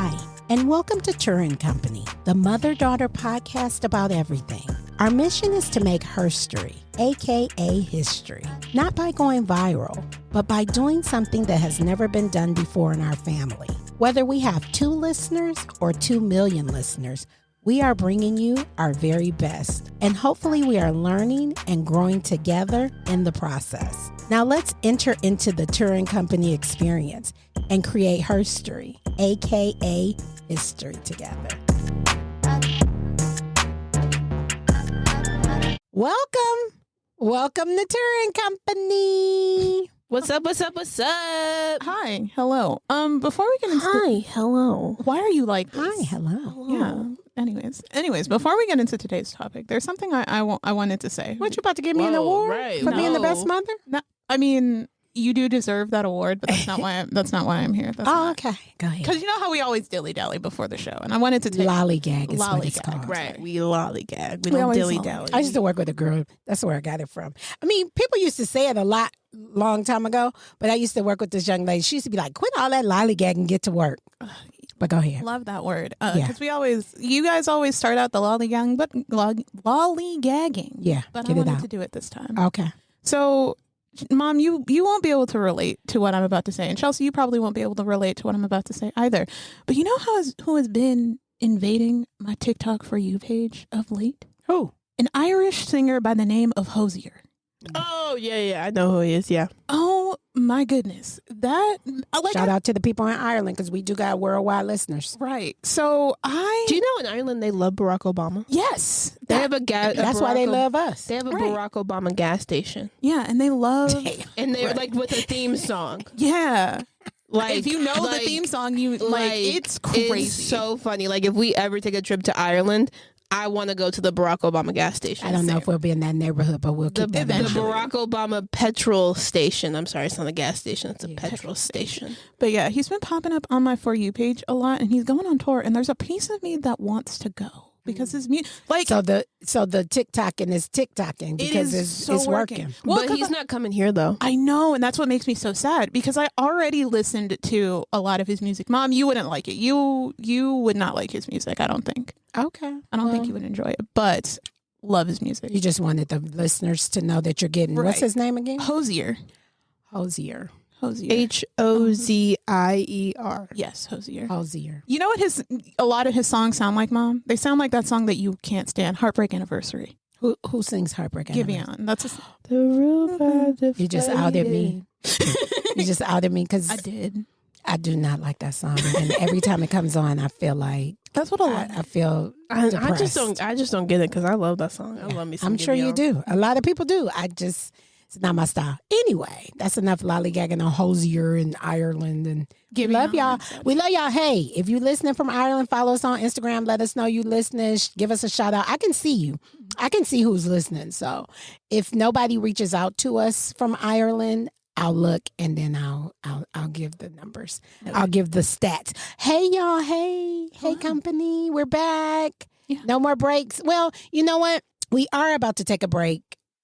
Hi, and welcome to Turra Company, the mother-daughter podcast about everything. Our mission is to make herstory, aka history, not by going viral, but by doing something that has never been done before in our family. Whether we have 2 listeners or 2 million listeners, we are bringing you our very best, and hopefully we are learning and growing together in the process. Now let's enter into the Turra Company experience and create herstory, aka history together. Welcome to Turra Company. What's up? Hi, hello. Before we get into Hello. why are you like this? Hi, hello. Yeah. Anyways, before we get into today's topic, there's something I wanted to say. What, you about to give me an award for being the best mother? No, I mean, you do deserve that award, but that's not why I'm here. That's not. Okay. Go ahead. Because you know how we always dilly-dally before the show, and I wanted to take Lollygag is what it's Lollygag, called. Right. We lollygag. We We don't always dilly-dally. I used to work with a girl. That's where I got it from. I mean, people used to say it a long time ago, but I used to work with this young lady. She used to be like, quit all that lollygag and get to work. But go ahead. love that word Yeah. because you guys always start out the lollygagging, but lollygagging. Yeah, But get I it wanted out. to do it this time. Okay. So, Mom, you won't be able to relate to what I'm about to say. And Chelsi, you probably won't be able to relate to what I'm about to say either. But you know who has been invading my TikTok For You page of late? Who? An Irish singer by the name of Hosier. Oh, yeah. I know who he is. Yeah. Oh, my goodness. Shout out to the people in Ireland because we do got worldwide listeners. Right. So Do you know in Ireland they love Barack Obama? Yes. They have a gas. That's why they love us. They have a Right. Barack Obama gas station, Yeah, and they love... and they're like with a theme song. Yeah. Like If you know the theme song, it's crazy. It's so funny. Like if we ever take a trip to Ireland, I want to go to the Barack Obama gas station. I don't know if we'll be in that neighborhood, but we'll keep that The in mind. Barack Obama petrol station. I'm sorry, it's not a gas station. It's a petrol station. But yeah, he's been popping up on my For You page a lot, and he's going on tour. And there's a piece of me that wants to go because his music, like, So the TikToking is TikToking because it's working. Well, But he's not coming here though. I know, and that's what makes me so sad because I already listened to a lot of his music. Mom, you wouldn't like it. You would not like his music. I don't think. Okay. I don't think you would enjoy it, but love his music. You just wanted the listeners to know that you're getting, what's Right. his name again? Hosier. Hosier. Hosier. Yes, Hosier. Hosier. You know what a lot of his songs sound like, Mom? They sound like that song that you can't stand, Heartbreak Anniversary. Who sings Heartbreak Give Anniversary? me on. That's The roof of the You just outed me. You just outed me because I did. I do not like that song. And every time it comes on, I feel like That's what a lot. I feel I depressed. just don't get it because I love that song. I love me some I'm sure you Gideon. do. A lot of people do. It's not my style. Anyway, that's enough lollygagging on Hosier in Ireland. And we love y'all. We love y'all. Hey, if you listening from Ireland, follow us on Instagram. Let us know you listening. Give us a shout out. I can see you. I can see who's listening. So if nobody reaches out to us from Ireland, I'll look and then I'll give the numbers. Okay. I'll give the stats. Hey y'all. Hey company. We're back. Yeah. No more breaks. Well, you know what? We are about to take a break.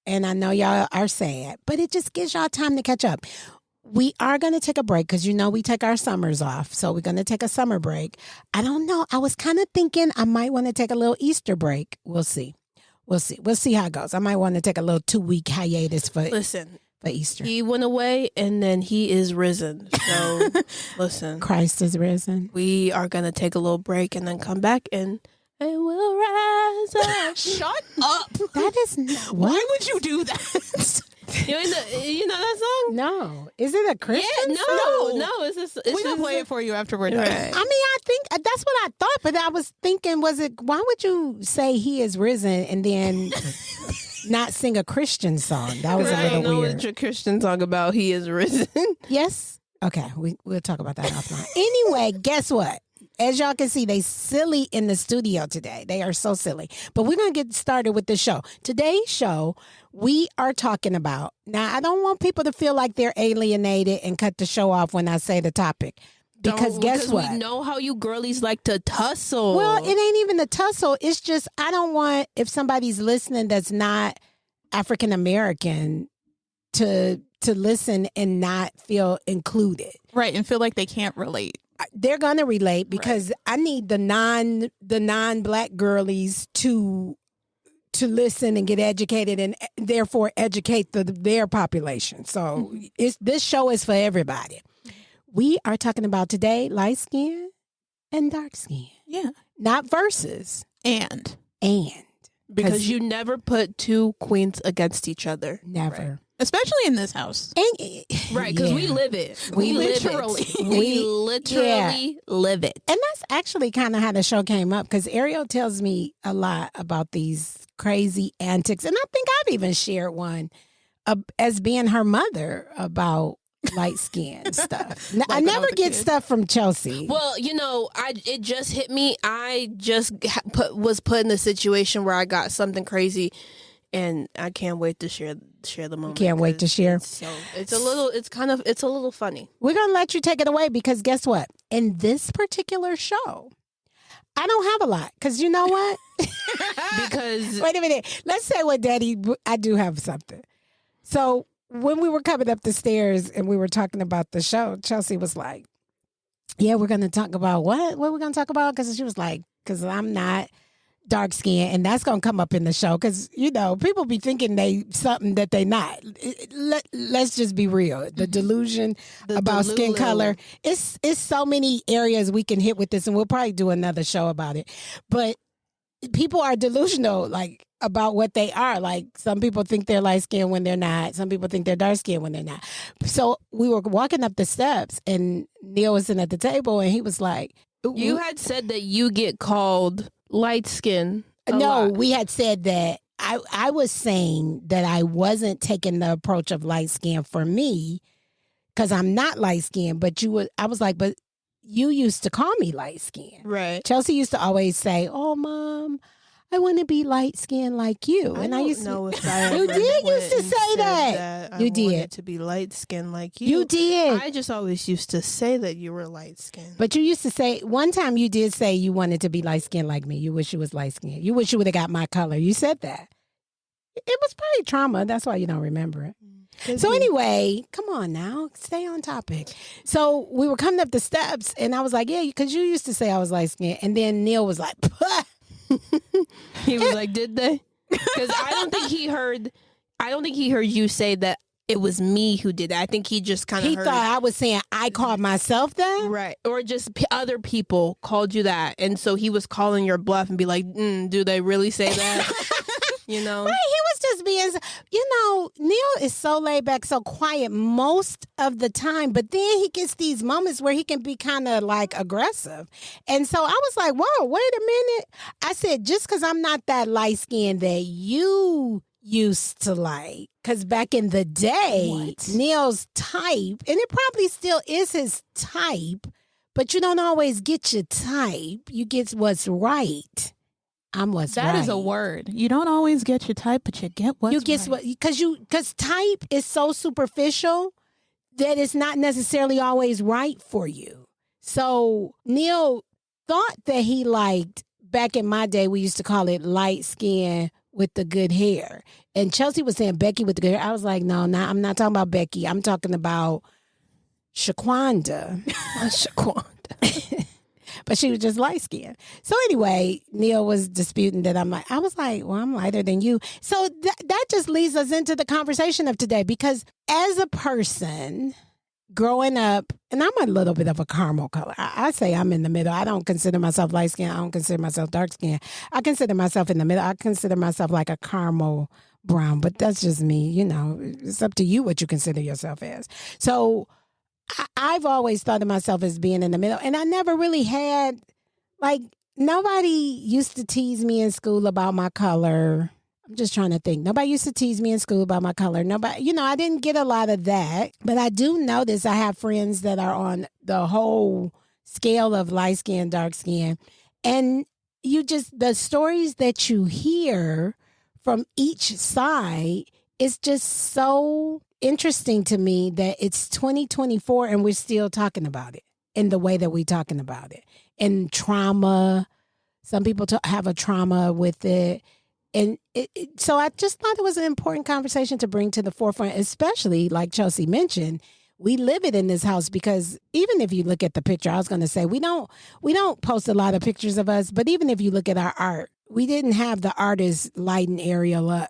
And I know y'all are sad, but it just gives y'all time to catch up. We are going to take a break because, we take our summers off. So we're going to take a summer break. I don't know. I was kind of thinking I might want to take a little Easter break. We'll see. We'll see how it goes. I might want to take a little 2-week hiatus for Easter. He went away and then he is risen. So listen, Christ is risen. we are going to take a little break and then come back and we'll rise up. Shut up. That is not, Why would you do that? You know that song? No. Is it a Christian Yeah, song? no. It's just, We're going to play it for you after we're done. Right. I mean, I think that's what I thought, but I was thinking, why would you say he is risen and then not sing a Christian song? That was a little know weird. what your Christian song about he is risen. Yes? Okay, we'll talk about that offline. Anyway, guess what? As y'all can see, they silly in the studio today. They are so silly. But we're going to get started with the show. Today's show, we are talking about, now I don't want people to feel like they're alienated and cut the show off when I say the topic. Because guess what? We know how you girlies like to tussle. Well, it ain't even the tussle. It's just, I don't want, if somebody's listening that's not African American, to listen and not feel included. Right, and feel like they can't relate. they're gonna relate because I need the non-black girlies to listen and get educated and therefore educate their population. So this show is for everybody. We are talking about today light skin and dark skin. Yeah. Not versus. And. Because you never put two queens against each other. Never. Right. Especially in this house. Right, because we live it. We literally live it. And that's actually kind of how the show came up, because Ariel tells me a lot about these crazy antics. And I think I've even shared one as being her mother about light skin stuff. I never get stuff from Chelsi. Well, it just hit me. I just was put in a situation where I got something crazy, and I can't wait to share the moment. Can't wait to share. It's a little funny. We're gonna let you take it away, because guess what? In this particular show, I don't have a lot, because you know what? Because wait a minute. Let's say what, Daddy. I do have something. So when we were coming up the stairs and we were talking about the show, Chelsi was like, "Yeah, we're gonna talk about what? What are we gonna talk about?" Because she was like, "Because I'm not dark skin, and that's gonna come up in the show, because people be thinking they something that they not. Let's just be real. The delusion about skin color, it's so many areas we can hit with this, and we'll probably do another show about it. But people are delusional, like, about what they are. Like, some people think they're light skinned when they're not. Some people think they're dark skinned when they're not. So we were walking up the steps, and Neil was sitting at the table, and he was like, "You had said that you get called light skin." No, we had said that I was saying that I wasn't taking the approach of light skin for me, because I'm not light skinned. But I was like, but you used to call me light skinned. Right. Chelsi used to always say, "Oh, Mom, I want to be light skinned like you." And I used to know if I you did used to say that. You did. Wanted to be light skinned like you. You did. I just always used to say that you were light skinned. But you used to say, one time you did say you wanted to be light skinned like me. You wish you was light skinned. You wish you would have got my color. You said that. It was probably trauma. That's why you don't remember it. So anyway, come on now, stay on topic. So we were coming up the steps, and I was like, "Yeah," because you used to say I was light skinned. And then Neil was like, "Puh." He was like, "Did they?" Because I don't think he heard you say that it was me who did that. I think he just kind of thought I was saying I called myself that, right? Or just other people called you that, and so he was calling your bluff and be like, "Do they really say that?" Right? He was just being, Neil is so laid back, so quiet most of the time, but then he gets these moments where he can be kind of like aggressive. And so I was like, "Whoa, wait a minute." I said, just because I'm not that light skinned that you used to like, because back in the day, Neil's type, and it probably still is his type, but you don't always get your type. You get what's right. That is a word. You don't always get your type, but you get what's right. Because type is so superficial that it's not necessarily always right for you. So Neil thought that he liked, back in my day, we used to call it light skin with the good hair. And Chelsi was saying Becky with the good hair. I was like, no, I'm not talking about Becky. I'm talking about Shaquanda. Shaquanda. But she was just light skinned. So anyway, Neil was disputing that. I was like, well, I'm lighter than you. So that just leads us into the conversation of today, because as a person growing up, and I'm a little bit of a caramel color. I say I'm in the middle. I don't consider myself light skinned. I don't consider myself dark skinned. I consider myself in the middle. I consider myself like a caramel brown, but that's just me. It's up to you what you consider yourself as. So I've always thought of myself as being in the middle, and I never really had, like, nobody used to tease me in school about my color. I'm just trying to think. Nobody used to tease me in school about my color. Nobody, I didn't get a lot of that, but I do notice I have friends that are on the whole scale of light skin, dark skin, and the stories that you hear from each side is just so interesting to me that it's 2024 and we're still talking about it in the way that we're talking about it. And trauma, some people have a trauma with it. And so I just thought it was an important conversation to bring to the forefront, especially like Chelsi mentioned, we live it in this house because even if you look at the picture, I was going to say we don't post a lot of pictures of us, but even if you look at our art, we didn't have the artist lighten Ariel up.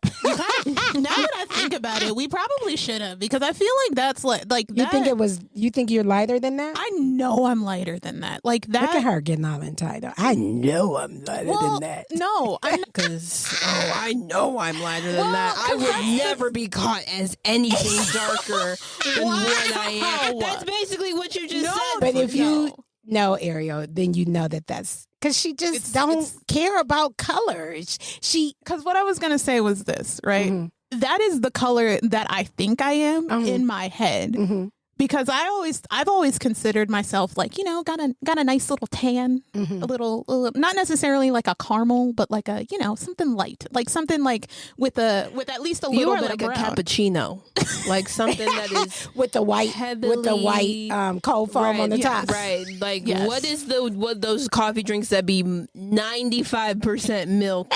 Now that I think about it, we probably should have, because I feel like that's like You think you're lighter than that? I know I'm lighter than that. Like that. Look at her getting all entitled. I know I'm lighter than that. No, I'm Because I know I'm lighter than that. I would never be caught as anything darker than what I am. That's basically what you just said. But if you know Ariel, then you know that's because she just don't care about colors. Because what I was going to say was this, right? Mm-hmm. That is the color that I think I am in my head. Mm-hmm. Because I've always considered myself like, got a nice little tan, Mm-hmm. a little, not necessarily like a caramel, but like a, something light, like something like with at least a You little are bit like of a brown. cappuccino, like something that is with the white cold foam on the top. Right. Like Yes. what those coffee drinks that be 95% milk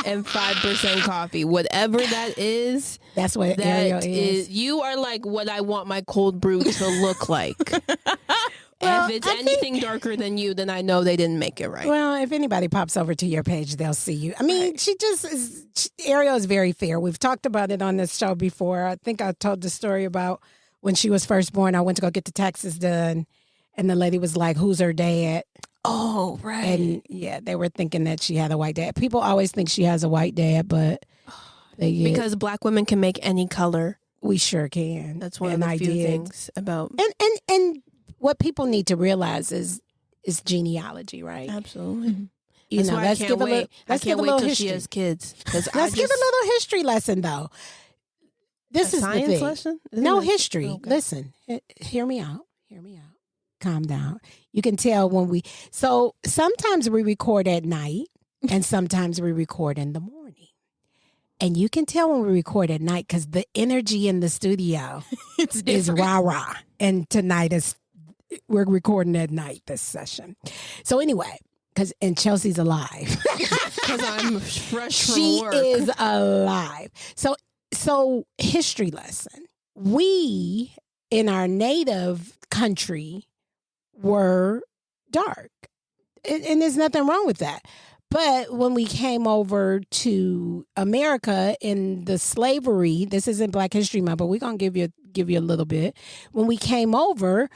and 5% coffee, whatever that is. That's what That Ariel is. You are like what I want my cold brew to look like. Well, if it's I anything darker than you, then I know they didn't make it right. Well, if anybody pops over to your page, they'll see you. I mean, Ariel is very fair. We've talked about it on this show before. I think I told the story about when she was first born. I went to go get the taxes done, and the lady was like, "Who's her dad?" Oh, right. And yeah, they were thinking that she had a white dad. People always think she has a white dad, but because Black women can make any color. we sure can. That's one of the few things about. And what people need to realize is genealogy, right? Absolutely. You know, let's give a little. Let's give a little till history. she has kids. Let's give a little history lesson, though. This is the science thing. lesson. Isn't No it? history. Okay. Listen, hear me out. Hear me out. Calm down. You can tell when so sometimes we record at night and sometimes we record in the morning. And you can tell when we record at night because the energy in the studio is rah-rah. And tonight we're recording at night, this session. So anyway, and Chelsi's alive. Because I'm fresh from She work. is alive. So history lesson. We, in our native country, were dark. And there's nothing wrong with that. But when we came over to America in the slavery, this isn't Black History Month, but we're going to give you a little bit. When we came over,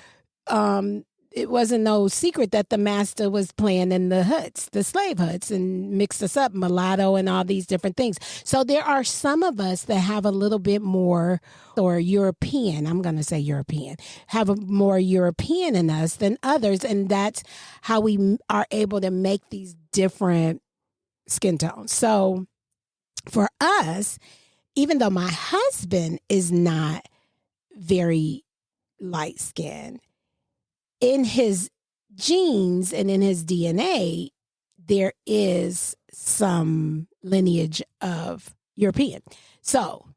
it wasn't no secret that the master was playing in the huts, the slave huts, and mixed us up, mulatto and all these different things. So there are some of us that have a little bit more, or European, I'm going to say European, have a more European in us than others. And that's how we are able to make these different skin tones. So for us, even though my husband is not very light skinned, in his genes and in his DNA, there is some lineage of European. So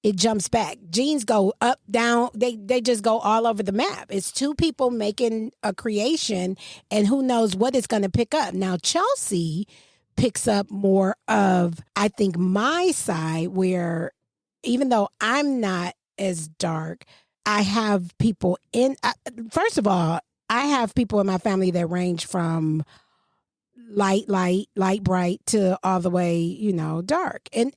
it jumps back. Genes go up, down. They just go all over the map. It's two people making a creation, and who knows what it's going to pick up. Now, Chelsi picks up more of, I think, my side, where even though I'm not as dark, I have people first of all, I have people in my family that range from light bright to all the way, dark. And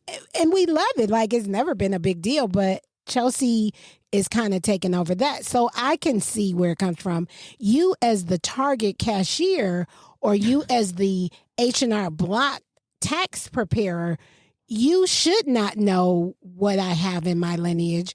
we love it. Like, it's never been a big deal, but Chelsi is kind of taking over that. So I can see where it comes from. You as the Target cashier, or you as the H&R Block tax preparer, you should not know what I have in my lineage.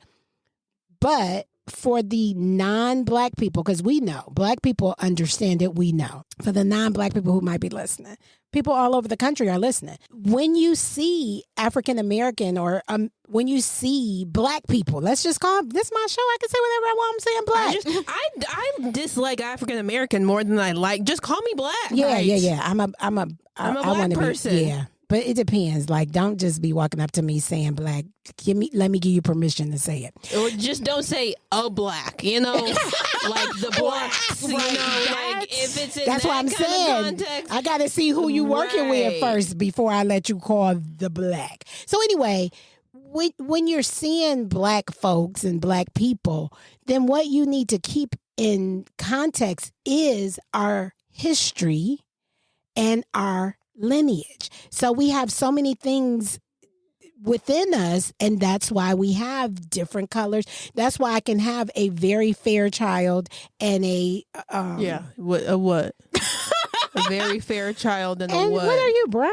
But for the non-Black people, because we know, Black people understand it, we know. For the non-Black people who might be listening, people all over the country are listening. When you see African-American or when you see Black people, let's just call them, this is my show, I can say whatever I want, I'm saying Black. I dislike African-American more than I like. Just call me Black. Yeah, right? yeah. I'm a Black person. Yeah. But it depends. Like, don't just be walking up to me saying Black. Let me give you permission to say it. Or just don't say a Black, like the Blacks, like if it's in that's what I'm saying. Context. I got to see who you working with first before I let you call the Black. So anyway, when you're seeing black folks and black people, then what you need to keep in context is our history and our lineage. So we have so many things within us, and that's why we have different colors. That's why I can have a very fair child and a what a very fair child and a and what? what are you, brown?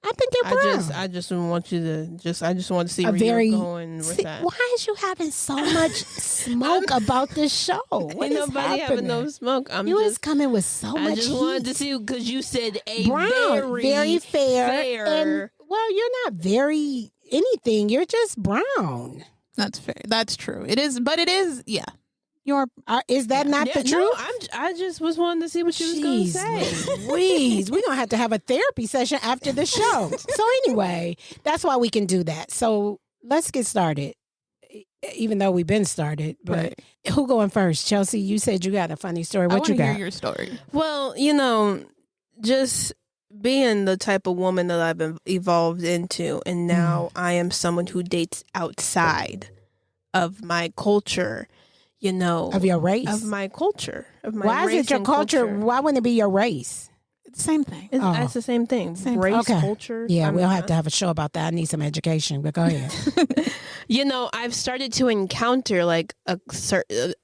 I think you're brown. I just want you to I just want to see A where very- you're going with that. Why is you having so much smoke about this show? What Ain't is nobody having no happening? smoke. You was coming with so I much just heat. wanted to see because you said a Brown, very fair. And, fair. well, you're not very anything. You're just brown. That's fair. That's true. It is, but it is. Yeah, you're. Is that not the truth? I just was wanting to see what you was going to say. Louise, we're going to have a therapy session after the show. So anyway, that's why we can do that. So let's get started, even though we've been started. But Right. who going first? Chelsea, you said you got a funny story. I What want you to hear got? your story. Well, just being the type of woman that I've evolved into, and now I am someone who dates outside of my culture, Of your race? of my culture, of my Why is race it your and culture? Why wouldn't it be your race? Same thing. It's, Oh. it's the same thing. Same- Race, Okay. culture. Yeah, I we'll mean, have to have a show about that. I need some education, but go ahead. I've started to encounter like a certain,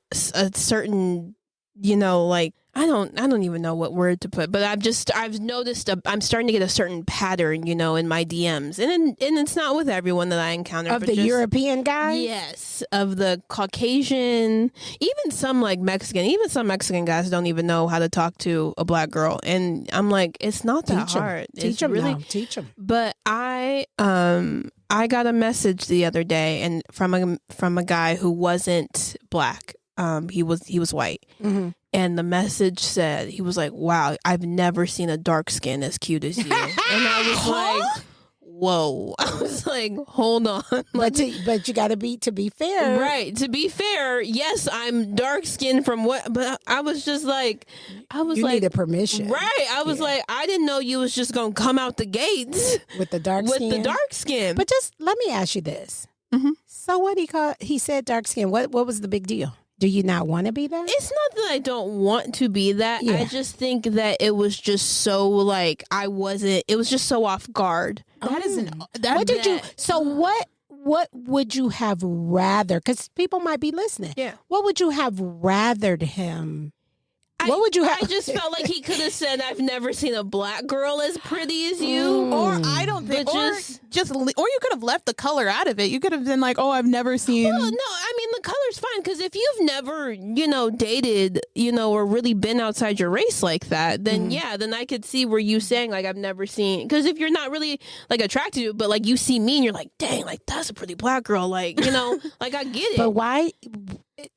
like I don't even know what word to put, but I've noticed I'm starting to get a certain pattern, in my DMs, and it's not with everyone that I encounter. Of but the just, European guy? yes, of the Caucasian, even some like Mexican, even some Mexican guys don't even know how to talk to a black girl, and I'm like, it's not that Teach 'em. hard. Teach It's them really. now. Teach them. But I got a message the other day, and from a guy who wasn't black. He was white. Mm-hmm. And the message said, he was like, wow, I've never seen a dark skin as cute as you. And I was like, whoa. I was like, hold on. But you got to be fair. Right. To be fair, yes, I'm dark skinned from what, but I was just like, You needed permission. Right. I was like, I didn't know you was just going to come out the gates With the dark with skin. the dark skin. But just let me ask you this. Mhm. So what he said dark skin. What was the big deal? Do you not want to be that? It's not that I don't want to be that. Yeah. I just think that it was just so like it was just so off guard. That is What did you? So what would you have rather? Because people might be listening. Yeah. What would you have rathered him? What would you have? I just felt like he could have said, "I've never seen a black girl as pretty as you." Or I don't think, But or you could have left the color out of it. You could have been like, "Oh, I've never seen." Well, no, I mean the color's fine because if you've never, dated, or really been outside your race like that, then then I could see where you saying like I've never seen. Because if you're not really like attracted to it, but like you see me and you're like, dang, like that's a pretty black girl, like like I get it. But why?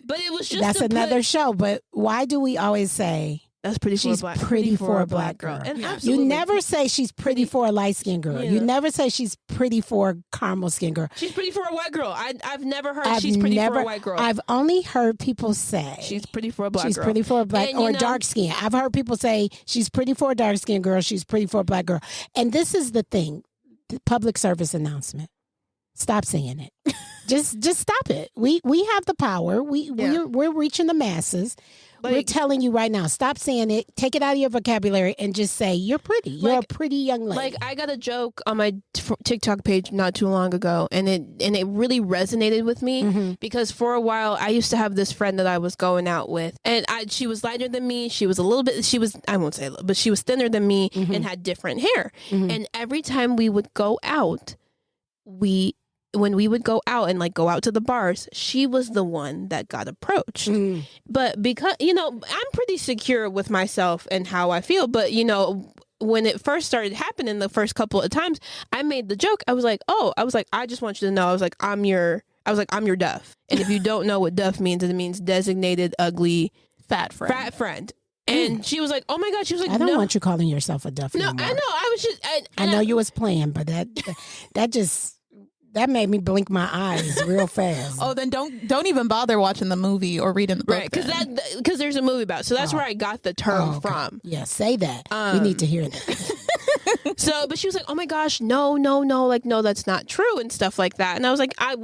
But it was just That's another show. But why do we always say that's pretty. she's pretty for a black girl? And You absolutely. never say she's pretty for a light skinned girl. Yeah. You never say she's pretty for a caramel skinned girl. She's pretty for a white girl. I've never heard she's pretty for a white girl. I've only heard people say She's pretty for a black she's girl. pretty for a black And, or dark skin. I've heard people say she's pretty for a dark skinned girl. She's pretty for a black girl. And this is the thing, the public service announcement. Stop saying it. just stop it. We have the power. We're reaching the masses. We're Like- telling you right now. Stop saying it. Take it out of your vocabulary and just say you're pretty. You're a pretty young lady. Like I got a joke on my TikTok page not too long ago, and it really resonated with me because for a while I used to have this friend that I was going out with, and she was lighter than me. She was I won't say a little, but she was thinner than me and had different hair. And every time we would go out, when we would go out and like go out to the bars, she was the one that got approached. But because, I'm pretty secure with myself and how I feel. But, when it first started happening the first couple of times, I made the joke. I was like, I just want you to know. I was like, I'm your duff. And if you don't know what duff means, it means designated ugly fat friend. And she was like, oh my God. She was like, I don't no. want you calling yourself a duff No, anymore. I know. I was just, I know you was playing, but that made me blink my eyes real fast. Oh, then don't even bother watching the movie or reading the book. right. then. Because there's a movie about it. So that's where I got the term Oh, okay. from. Yeah, say that. We need to hear that. But she was like, oh my gosh, no, like, no, that's not true and stuff like that. And I was like, I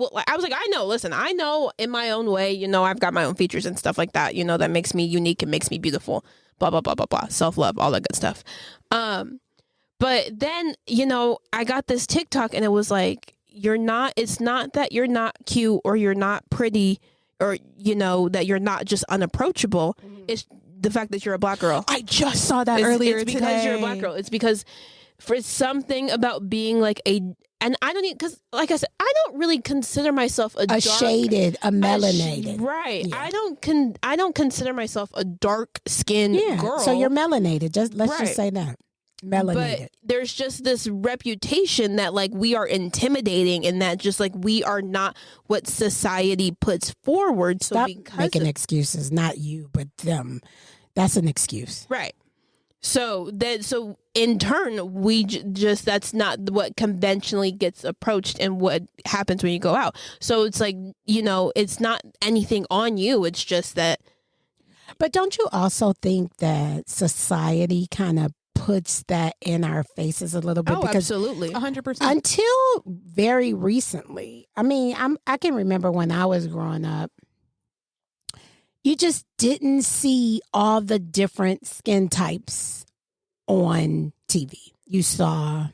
know, listen, I know in my own way, I've got my own features and stuff like that, that makes me unique and makes me beautiful, blah, blah, blah, blah, blah, self-love, all that good stuff. But then, I got this TikTok and it was like, it's not that you're not cute or you're not pretty or, that you're not just unapproachable. Mm-hmm. It's the fact that you're a Black girl. I just saw that earlier today. It's because you're a Black girl. It's because for something about being like and I don't even, because like I said, I don't really consider myself a melanated. Right. Yeah. I don't consider myself a dark skinned girl. So you're melanated. Let's just say that. Melanated. But there's just this reputation that like we are intimidating and that just like we are not what society puts forward. So Stop making excuses, not you, but them. That's an excuse. Right. So in turn, we just that's not what conventionally gets approached and what happens when you go out. So it's like, it's not anything on you. It's just that. But don't you also think that society kind of puts that in our faces a little bit? Oh, because absolutely. 100%. Until very recently, I mean, I can remember when I was growing up, you just didn't see all the different skin types on TV. You saw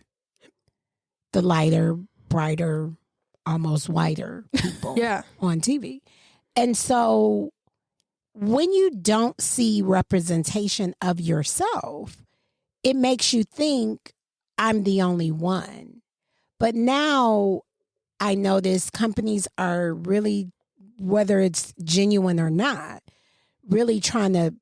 the lighter, brighter, almost whiter people on TV. And so when you don't see representation of yourself, it makes you think I'm the only one. But now I notice companies are really, whether it's genuine or not, really trying to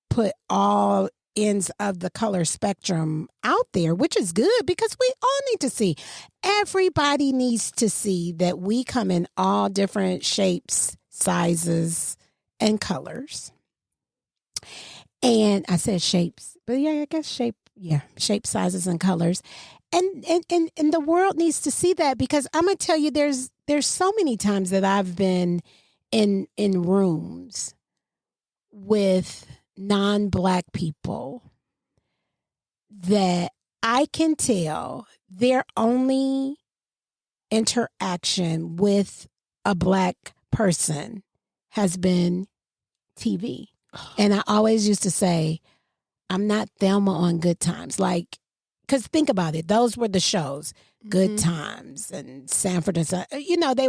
put all ends of the color spectrum out there, which is good because we all need to see. Everybody needs to see that we come in all different shapes, sizes, and colors. And I said shapes, but I guess shape, sizes, and colors. And the world needs to see that because I'm going to tell you, there's so many times that I've been in rooms with non-Black people that I can tell their only interaction with a Black person has been TV. And I always used to say, I'm not Thelma on Good Times. Like, because think about it. Those were the shows, Good Times and Sanford and Son. They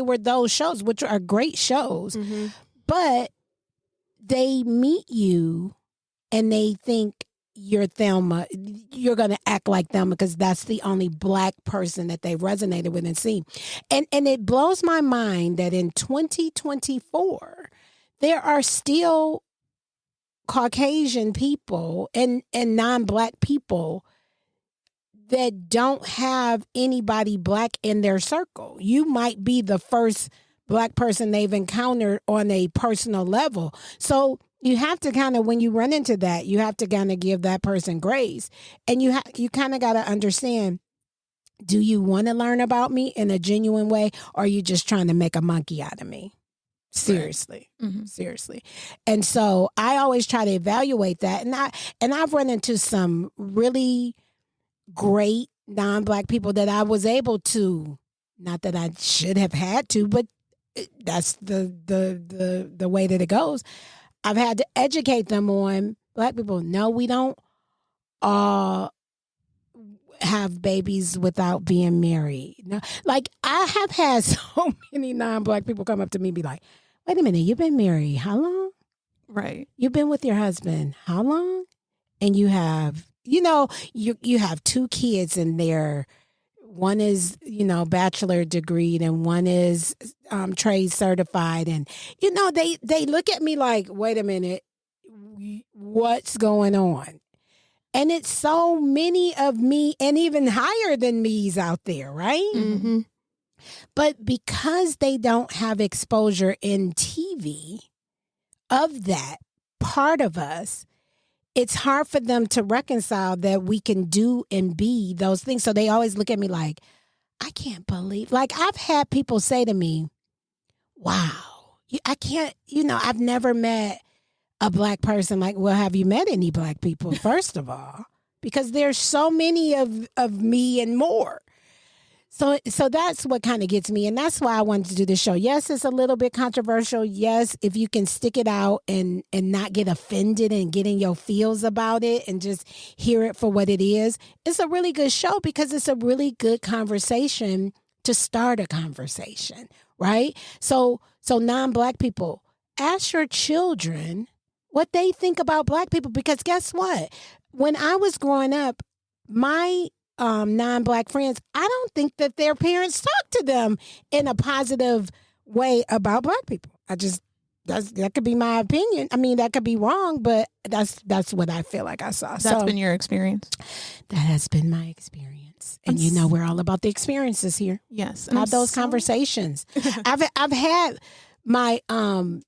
were those shows, which are great shows. Mm-hmm. But they meet you and they think you're Thelma. You're going to act like Thelma because that's the only Black person that they resonated with and seen. And it blows my mind that in 2024, there are still Caucasian people and non-Black people that don't have anybody Black in their circle. You might be the first Black person they've encountered on a personal level. So you have to kind of, when you run into that, you have to kind of give that person grace. And you kind of got to understand, do you want to learn about me in a genuine way, or are you just trying to make a monkey out of me? Seriously. Right. Mm-hmm. Seriously. And so I always try to evaluate that. And I've run into some really great non-Black people that I was able to, not that I should have had to, but that's the way that it goes. I've had to educate them on Black people. No, we don't all have babies without being married. No, like I have had so many non-Black people come up to me and be like, wait a minute, you've been married how long? Right. You've been with your husband how long? And you have, you have 2 kids and one is, bachelor degreed and one is trade certified. And, they look at me like, wait a minute, what's going on? And it's so many of me and even higher than me's out there, right? Mm-hmm. But because they don't have exposure in TV of that part of us, it's hard for them to reconcile that we can do and be those things. So they always look at me like, I can't believe, like I've had people say to me, wow, I can't, I've never met a Black person. Like, well, have you met any Black people, first of all? because there's so many of me and more. So that's what kind of gets me. And that's why I wanted to do this show. Yes, it's a little bit controversial. Yes, if you can stick it out and not get offended and get in your feels about it and just hear it for what it is, it's a really good show because it's a really good conversation to start a conversation, right? So non-Black people, ask your children what they think about Black people, because guess what? When I was growing up, my non-Black friends, I don't think that their parents talk to them in a positive way about Black people. That could be my opinion. I mean, that could be wrong, but that's what I feel like I saw. That's been your experience. That has been my experience, and you know, we're all about the experiences here. Yes, have those conversations. I've had my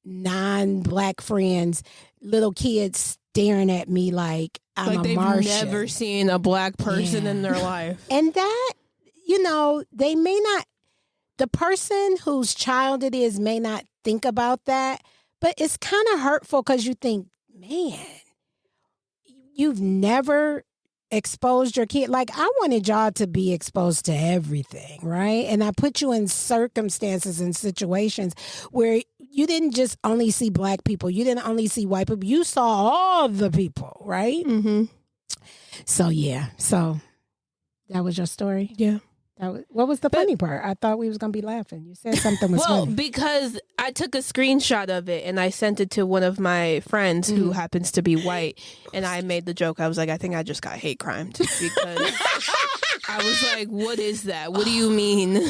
non-Black friends, little kids staring at me like I'm a Martian. They've never seen a Black person in their life. And that, you know, they may not, the person whose child it is may not think about that, but it's kind of hurtful because you think, man, you've never exposed your kid. Like, I wanted y'all to be exposed to everything, right? And I put you in circumstances and situations where you didn't just only see Black people. You didn't only see white people. You saw all the people, right? Mm-hmm. So, yeah. So, that was your story? Yeah. What was the funny part? I thought we was going to be laughing. You said something was funny. Well, because I took a screenshot of it and I sent it to one of my friends who happens to be white. And I made the joke. I was like, I think I just got hate crimed. Because I was like, what is that? What do you mean?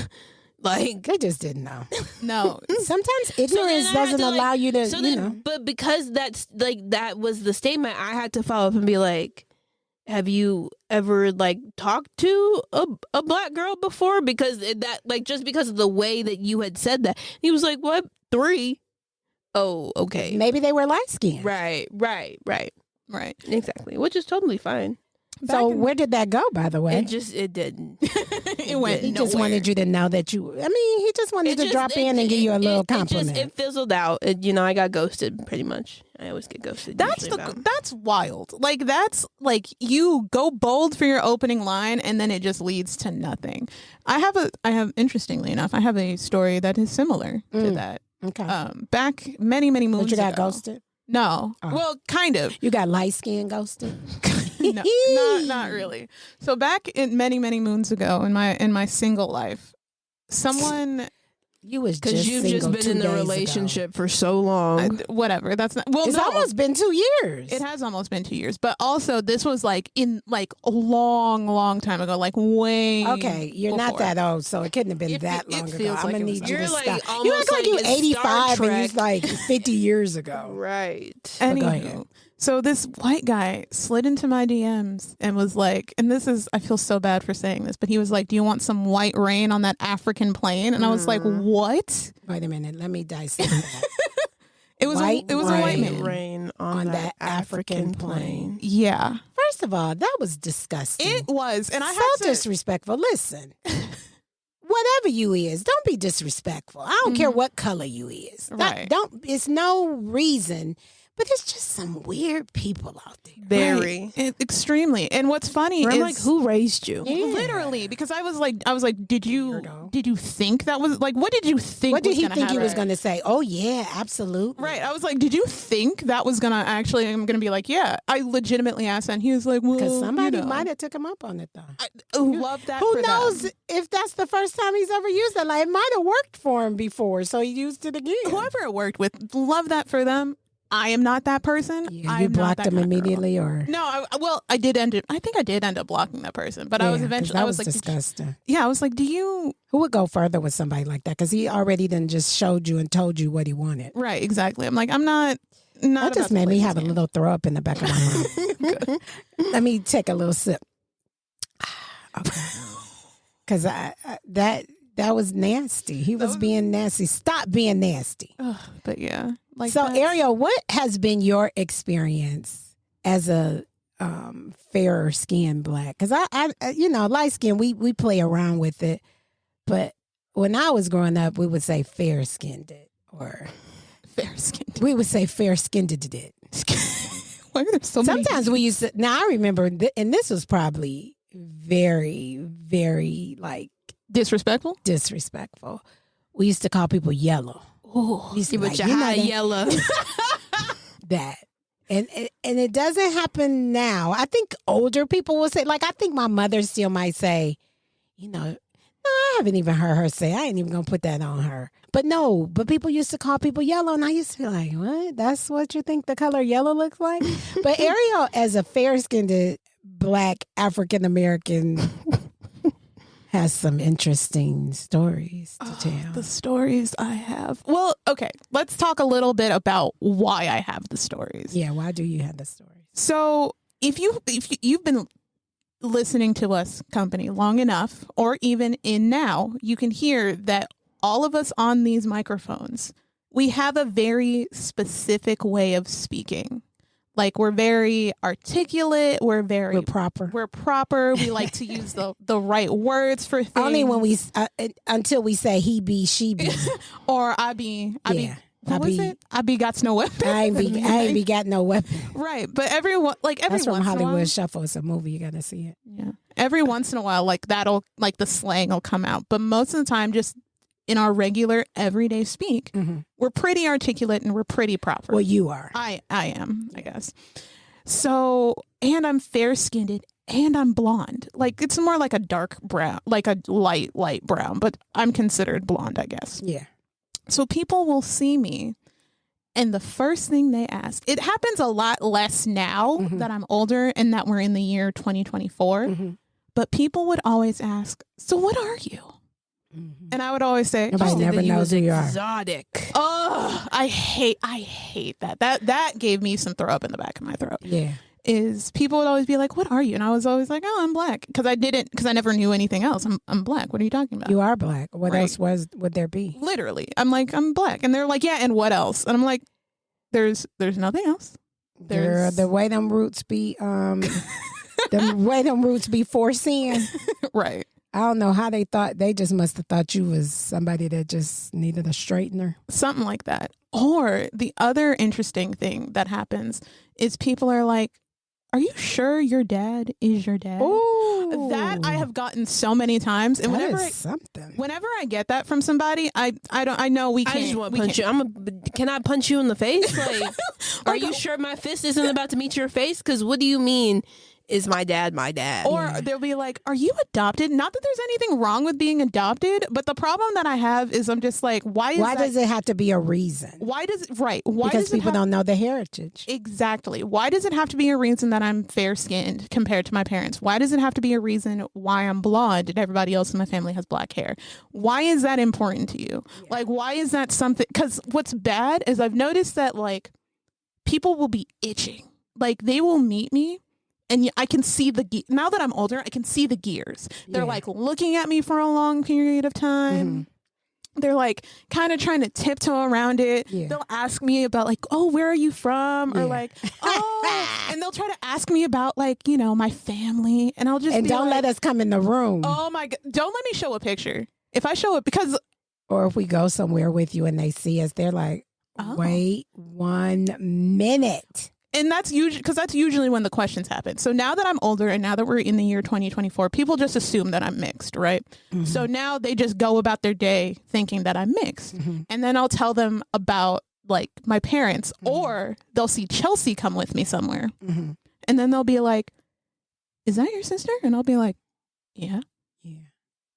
Like, they just didn't know. No. Sometimes ignorance doesn't allow you to, you know. But because that's like, that was the statement, I had to follow up and be like, have you ever like talked to a Black girl before? Because that, like, just because of the way that you had said that, he was like, what? 3? Oh, okay. Maybe they were light skinned. Right. Exactly. Which is totally fine. So where did that go, by the way? It didn't. It went. He just wanted you to know that you. I mean, he just wanted to drop in and give you a little compliment. It fizzled out. I got ghosted pretty much. I always get ghosted. That's wild. Like, that's like, you go bold for your opening line and then it just leads to nothing. I have interestingly enough, I have a story that is similar to that. Okay. Back many moons But you got ago. ghosted? No. Oh. Well, kind of. You got light skin ghosted? No, not really. So back in many moons ago in my single life, someone. You was because you've just been in a relationship for so long. Whatever. That's not. Well, it's almost been 2 years. It has almost been 2 years, but also this was like in like a long time ago, like way. Okay, you're before. not that old, so it couldn't have been that long ago. I'm gonna need you to stop. You act like you're 85 and you're like 50 years ago. Right. Anywho, so this white guy slid into my DMs and was like, and this is, I feel so bad for saying this, but he was like, do you want some white rain on that African plain? And I was like, what? Wait a minute, let me dissect that. It was a white man. Rain on that African plain. Yeah. First of all, that was disgusting. It was. And I so had to, disrespectful. Listen, whatever you is, don't be disrespectful. I don't care what color you is. Right. It's no reason. But it's just some weird people out there. Very. Right. Extremely. And what's funny is, I'm like, who raised you? Yeah. Literally, because I was like, did you think that was like, what did you think? What did he think he was going to say? Oh yeah, absolutely. Right. I was like, did you think that was going to actually? I'm going to be like, yeah. I legitimately asked, and he was like, well, because somebody might have took him up on it though. I love that. Who knows if that's the first time he's ever used it? Like, it might have worked for him before, so he used it again. Whoever it worked with, love that for them. I am not that person. Yeah, you blocked him immediately, or no? I did end up. I think I did end up blocking that person, but I was eventually. That was like, disgusting. I was like, do you? Who would go further with somebody like that? Because he already then just showed you and told you what he wanted. Right. Exactly. I'm like, I'm not. That just made me have a little throw up in the back of my mouth. Let me take a little sip. Okay. Because that was nasty. He was being nasty. Stop being nasty. But yeah. Like, so Ariel, what has been your experience as a fairer skinned Black? Because I light skin, we play around with it, but when I was growing up, we would say fair skinned or fair skinned. We would say fair skinned it. Why are there so many? Sometimes we used to. Now I remember, and this was probably very, very like Disrespectful. We used to call people yellow. Oh, with your high yellow. That. And it doesn't happen now. I think older people will say, like, I think my mother still might say, no, I haven't even heard her say, I ain't even going to put that on her. But people used to call people yellow. And I used to be like, what? That's what you think the color yellow looks like? But Ariel, as a fair-skinned Black African-American, has some interesting stories to tell. The stories I have. Well, okay. Let's talk a little bit about why I have the stories. Yeah, why do you have the stories? So if you've been listening to us, company, long enough, or even in now, you can hear that all of us on these microphones, we have a very specific way of speaking. Like, we're very articulate. We're proper. We're proper. We like to use the right words for things. Only when until we say he be, she be. Or I be. What was it? I be got no weapon. I ain't be got no weapon. Right. But every That's from once Hollywood in a while, Shuffle. It's a movie. You got to see it. Yeah. Every once in a while, like the slang will come out. But most of the time, just in our regular everyday speak, we're pretty articulate and we're pretty proper. Well, you are. I am, I guess. So, and I'm fair-skinned and I'm blonde. Like, it's more like a dark brown, like a light brown, but I'm considered blonde, I guess. Yeah. So people will see me and the first thing they ask, it happens a lot less now that I'm older and that we're in the year 2024, but people would always ask, so what are you? And I would always say, nobody never knows who you are. Exotic. Oh, I hate that. That gave me some throw up in the back of my throat. Yeah. Is people would always be like, what are you? And I was always like, oh, I'm Black. Because I never knew anything else. I'm Black. What are you talking about? You are Black. What else would there be? Literally. I'm like, I'm Black. And they're like, yeah, and what else? And I'm like, there's nothing else. The way them roots be foreseen. Right. I don't know how they thought. They just must have thought you was somebody that just needed a straightener. Something like that. Or the other interesting thing that happens is people are like, are you sure your dad is your dad? Ooh. That I have gotten so many times. And whenever I get that from somebody, I know we can't. I just want to punch you. Can I punch you in the face? Like, are you sure my fist isn't about to meet your face? Because what do you mean? Is my dad my dad? Or they'll be like, are you adopted? Not that there's anything wrong with being adopted, but the problem that I have is I'm just like, why does it have to be a reason? Because people don't know the heritage. Exactly. Why does it have to be a reason that I'm fair-skinned compared to my parents? Why does it have to be a reason why I'm blonde and everybody else in my family has black hair? Why is that important to you? Yeah. Like, why is that something? Because what's bad is I've noticed that, like, people will be itching. Like, they will meet me. And I can see now that I'm older, I can see the gears. They're like looking at me for a long period of time. They're like kind of trying to tiptoe around it. Yeah. They'll ask me about like, oh, where are you from? Or like, oh, and they'll try to ask me about like, my family. And I'll just be don't let us come in the room. Oh my God. Don't let me show a picture. If I show it or if we go somewhere with you and they see us, they're like, wait 1 minute. And that's usually when the questions happen. So now that I'm older and now that we're in the year 2024, people just assume that I'm mixed, right? So now they just go about their day thinking that I'm mixed. And then I'll tell them about like my parents or they'll see Chelsi come with me somewhere. And then they'll be like, is that your sister? And I'll be like, yeah.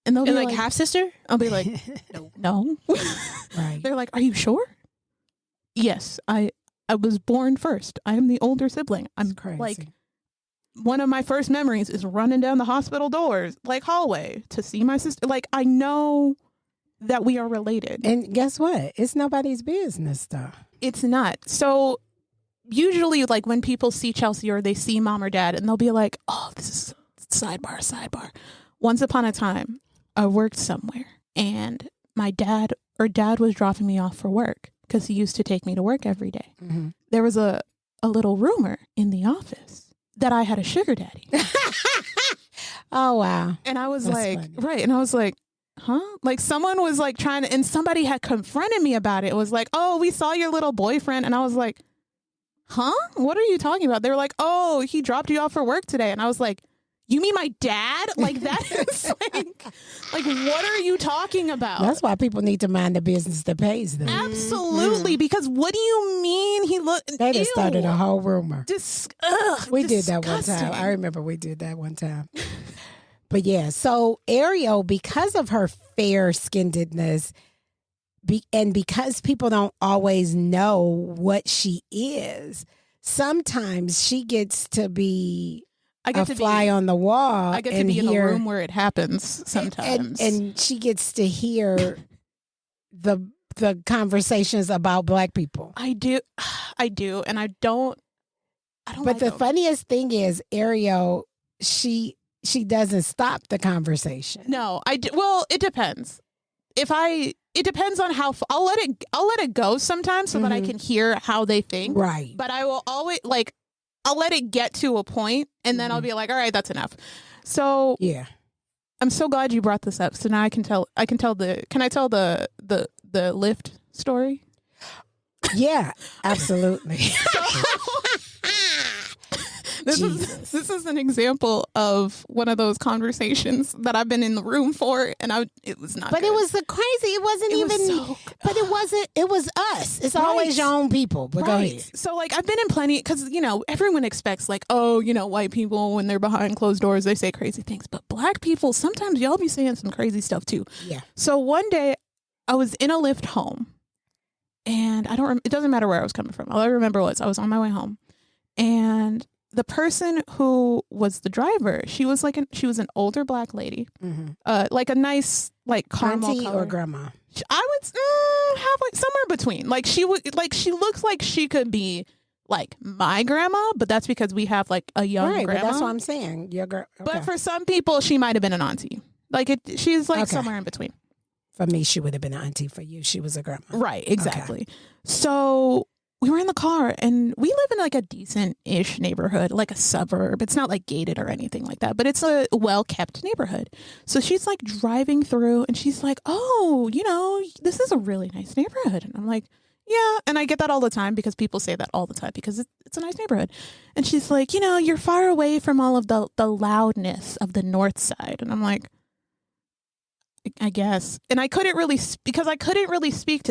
And they'll be like half sister? I'll be like, no. Right. They're like, are you sure? Yes, I was born first. I am the older sibling. I'm crazy. Like, one of my first memories is running down the hospital doors, like hallway, to see my sister. Like, I know that we are related. And guess what? It's nobody's business, though. It's not. So usually, like, when people see Chelsi or they see mom or dad, and they'll be like, oh, this is sidebar. Once upon a time, I worked somewhere, and my dad was dropping me off for work. Because he used to take me to work every day. There was a little rumor in the office that I had a sugar daddy. Oh, wow. And I was funny. Right. And I was like, huh? Like someone was like trying to, and somebody had confronted me about it. It was like, oh, we saw your little boyfriend. And I was like, huh? What are you talking about? They were like, oh, he dropped you off for work today. And I was like, you mean my dad? Like, that is like, what are you talking about? That's why people need to mind the business that pays them. Absolutely. Because what do you mean he looked? They just started a whole rumor. We did that one disgusting. time. I remember we did that one time. But yeah, so Ariel, because of her fair-skinnedness, and because people don't always know what she is, sometimes she gets to be a fly on the wall. I get to be in the room where it happens sometimes. And she gets to hear the conversations about Black people. I do. And I don't But like the them. funniest thing is Ariel, she doesn't stop the conversation. No, I do. Well, it depends. It depends on how I'll let it go sometimes so that I can hear how they think. Right. But I will always I'll let it get to a point and then I'll be like, all right, that's enough. So yeah, I'm so glad you brought this up. So now can I tell the Lyft story? Yeah, absolutely. This is an example of one of those conversations that I've been in the room for, and it was not. But good. it was crazy. It wasn't even. But it wasn't. It was us. It's always your own people. But go ahead. So I've been in plenty because everyone expects white people when they're behind closed doors they say crazy things, but Black people sometimes y'all be saying some crazy stuff too. Yeah. So one day I was in a Lyft home, and it doesn't matter where I was coming from. All I remember was I was on my way home, and the person who was the driver, she was an older Black lady, like a nice caramel auntie color. or grandma. I would halfway somewhere between. She looks like she could be like my grandma, but that's because we have a young right, grandma. But that's what I'm saying. Your girl. Okay. But for some people, she might have been an auntie. She's somewhere in between. For me, she would have been an auntie. For you, she was a grandma. Right, exactly. Okay. So we were in the car, and we live in a decent-ish neighborhood, like a suburb. It's not gated or anything like that, but it's a well-kept neighborhood. So she's driving through, and she's like, oh, this is a really nice neighborhood. And I'm like, yeah. And I get that all the time because people say that all the time because it's a nice neighborhood. And she's like, you're far away from all of the loudness of the north side. And I'm like, I guess. And I couldn't really speak to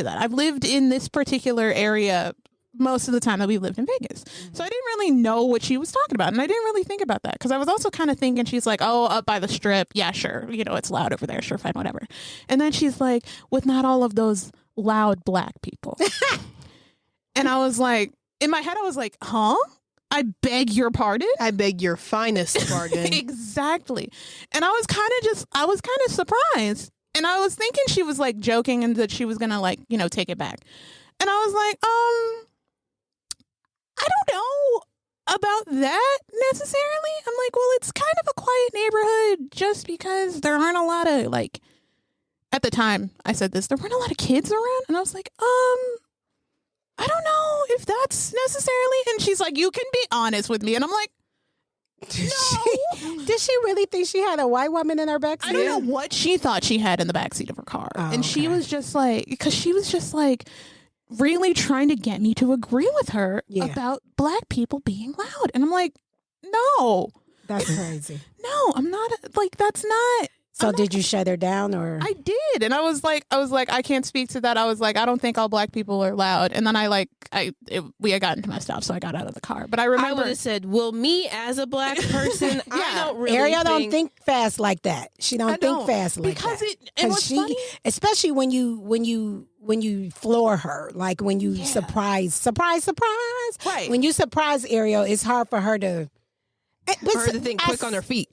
that. I've lived in this particular area most of the time that we lived in Vegas. So I didn't really know what she was talking about. And I didn't really think about that because I was also kind of thinking she's like, oh, up by the strip. Yeah, sure. It's loud over there. Sure, fine, whatever. And then she's like, with not all of those loud Black people. And I was like, in my head, I was like, huh? I beg your pardon? I beg your finest pardon. Exactly. And I was kind of surprised. And I was thinking she was joking and that she was going to take it back. And I was like, I don't know about that necessarily. I'm like, well, it's kind of a quiet neighborhood just because there aren't a lot of at the time I said this, there weren't a lot of kids around. And I was like, I don't know if that's necessarily. And she's like, you can be honest with me. And I'm like, no. Did she really think she had a white woman in her backseat? I don't know what she thought she had in the backseat of her car. Oh, and she was just because she was just really trying to get me to agree with her about Black people being loud. And I'm like, no. That's crazy. No, I'm not that's not. So did you shut her down or? I did. And I was like, I can't speak to that. I was like, I don't think all Black people are loud. And then we had gotten to my stop, so I got out of the car. But I remember. I would have said, well, me as a Black person, I don't really Ariel don't think fast like that. She don't think fast like because that. And what's funny? Especially when you floor her, when you surprise. Right. When you surprise Ariel, it's hard for her to. Think quick on her feet.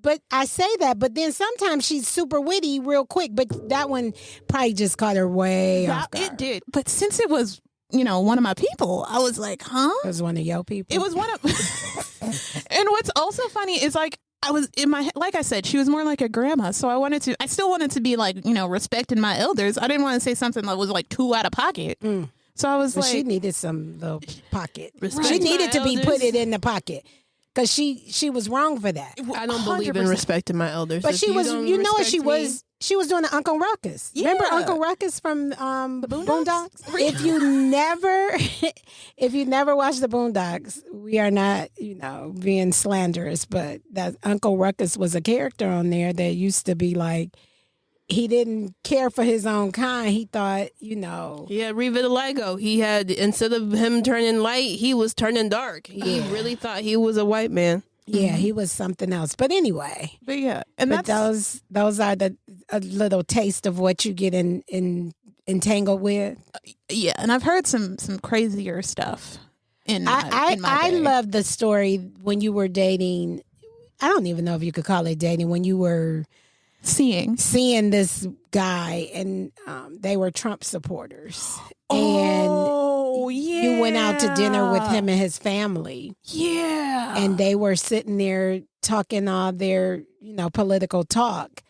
But I say that, but then sometimes she's super witty real quick. But that one probably just caught her way off guard. It did. But since it was, one of my people, I was like, huh? It was one of your people. It was one of. And what's also funny is I was in my, like I said, she was more like a grandma. So I still wanted to be respecting my elders. I didn't want to say something that was too out of pocket. So I was she needed some little pocket. Respect She needed to be elders. put it in the pocket. because she was wrong for that. I don't believe in 100%. respecting my elders. But If she was, don't you know what respect she me- was? She was doing the Uncle Ruckus. Yeah. Remember Uncle Ruckus from The Boondocks? Boondocks? If you never watched the Boondocks, we are not, being slanderous, but that Uncle Ruckus was a character on there that used to be like, he didn't care for his own kind. He thought, Yeah, revitiligo. He had, instead of him turning light, he was turning dark. He really thought he was a white man. yeah, he was something else. But anyway, But yeah, and but that's those are a little taste of what you get entangled with. yeah, and I've heard some crazier stuff. In my I day. love the story when you were dating. I don't even know if you could call it dating, when you were seeing this guy and they were Trump supporters. Oh, And yeah. you went out to dinner with him and his family. Yeah. And they were sitting there talking all their, political talk.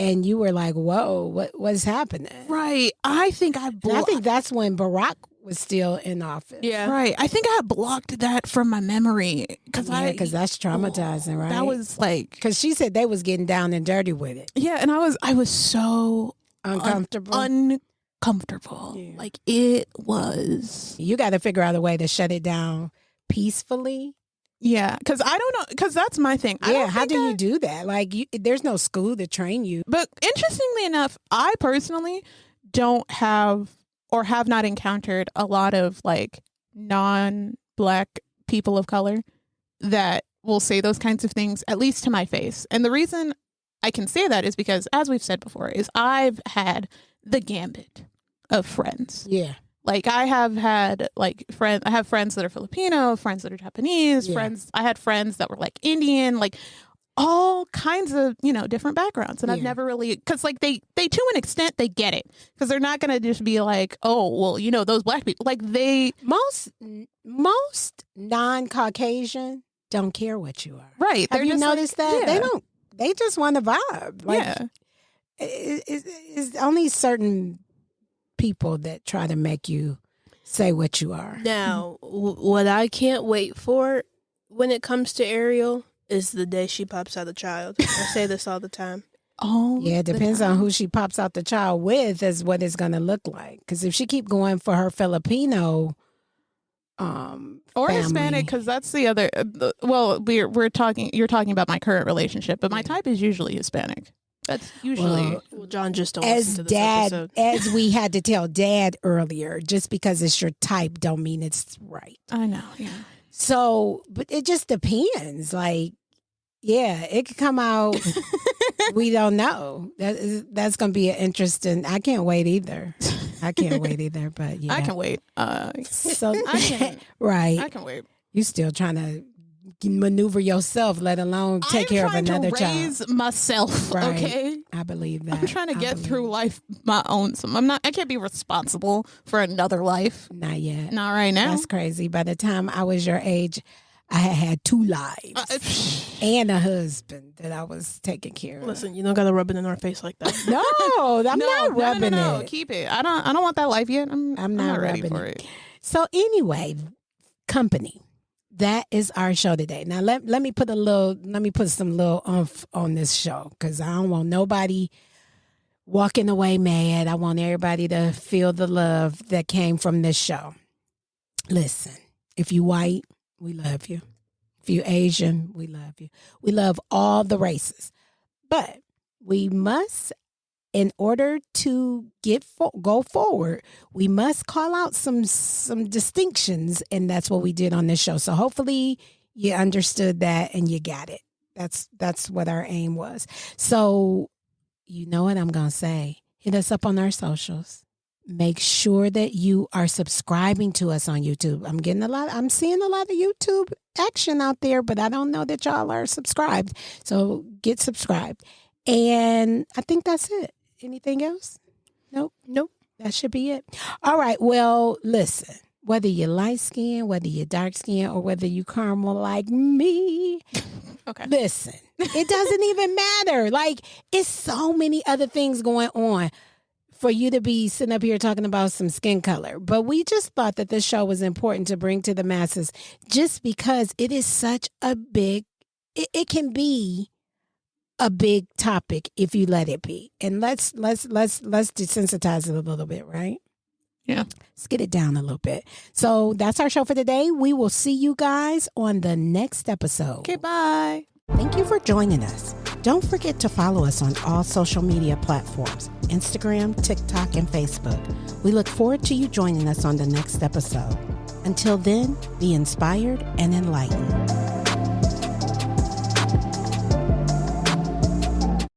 And you were like, whoa, what's happening? Right. I think I And I think that's when Barack was still in office. Yeah. Right. I think I blocked that from my memory because Because that's traumatizing, right? That was like, Because she said they was getting down and dirty with it. yeah, and I was so Uncomfortable. uncomfortable. Yeah. Like it was. You got to figure out a way to shut it down peacefully. Yeah, because I don't know. Because that's my thing. How do you do that? Like, there's no school to train you. But interestingly enough, I personally don't have or have not encountered a lot of like non-Black people of color that will say those kinds of things, at least to my face. And the reason I can say that is because, as we've said before, is I've had the gambit of friends. Yeah. Like I have had like friends. I have friends that are Filipino, friends that are Japanese, Yeah. friends. I had friends that were like Indian, like all kinds of different backgrounds, and I've Yeah. never really because like they to an extent they get it because they're not gonna just be like, oh well, those Black people like they Most non-Caucasian don't care what you are. right. Have They're you just like, noticed that? yeah. They don't. They just want to vibe. Like, yeah. It's only certain people that try to make you say what you are. Now, what I can't wait for when it comes to Ariel is the day she pops out a child. I say this all the time. Oh Yeah, it depends on who she pops out the child with is what it's going to look like. Because if she keep going for her Filipino or family, Hispanic, because that's the other. Well, we're talking. You're talking about my current relationship, but my type is usually Hispanic. That's usually Well, John just don't as listen to this dad, episode. as we had to tell dad earlier, just because it's your type don't mean it's right. I know. Yeah. So, but it just depends. Like, yeah, it could come out. We don't know. That's going to be an interesting. I can't wait either. But yeah, I can wait. So I can. right, I can wait. you still trying to maneuver yourself, let alone take care of another I'm trying to child. raise myself. Right. Okay. I believe that. I'm trying to I get believe through it. life my own. So I can't be responsible for another life. Not yet. Not right now. That's crazy. By the time I was your age, I had 2 lives and a husband that I was taking care of. Listen, you don't gotta rub it in our face like that. No, I'm not rubbing no. it. Keep it. I don't want that life yet. I'm not ready rubbing for it. it. So anyway, company. That is our show today. Now let me put some little oomph on this show because I don't want nobody walking away mad. I want everybody to feel the love that came from this show. Listen, if you white, we love you. If you Asian, we love you. We love all the races. But we must, in order to go forward, we must call out some distinctions, and that's what we did on this show. So hopefully you understood that and you got it. That's what our aim was. So you know what I'm going to say. Hit us up on our socials. Make sure that you are subscribing to us on YouTube. I'm seeing a lot of YouTube action out there, but I don't know that y'all are subscribed. So get subscribed. And I think that's it. Anything else? Nope. That should be it. All right. Well, listen, whether you're light skinned, whether you're dark skinned, or whether you caramel like me, Okay. listen, it doesn't even matter. Like, it's so many other things going on. for you to be sitting up here talking about some skin color. But we just thought that this show was important to bring to the masses just because it is such a big, it can be a big topic if you let it be. And let's desensitize it a little bit, right? Yeah. Let's get it down a little bit. So that's our show for today. We will see you guys on the next episode. Okay, bye. Thank you for joining us. Don't forget to follow us on all social media platforms, Instagram, TikTok, and Facebook. We look forward to you joining us on the next episode. Until then, be inspired and enlightened.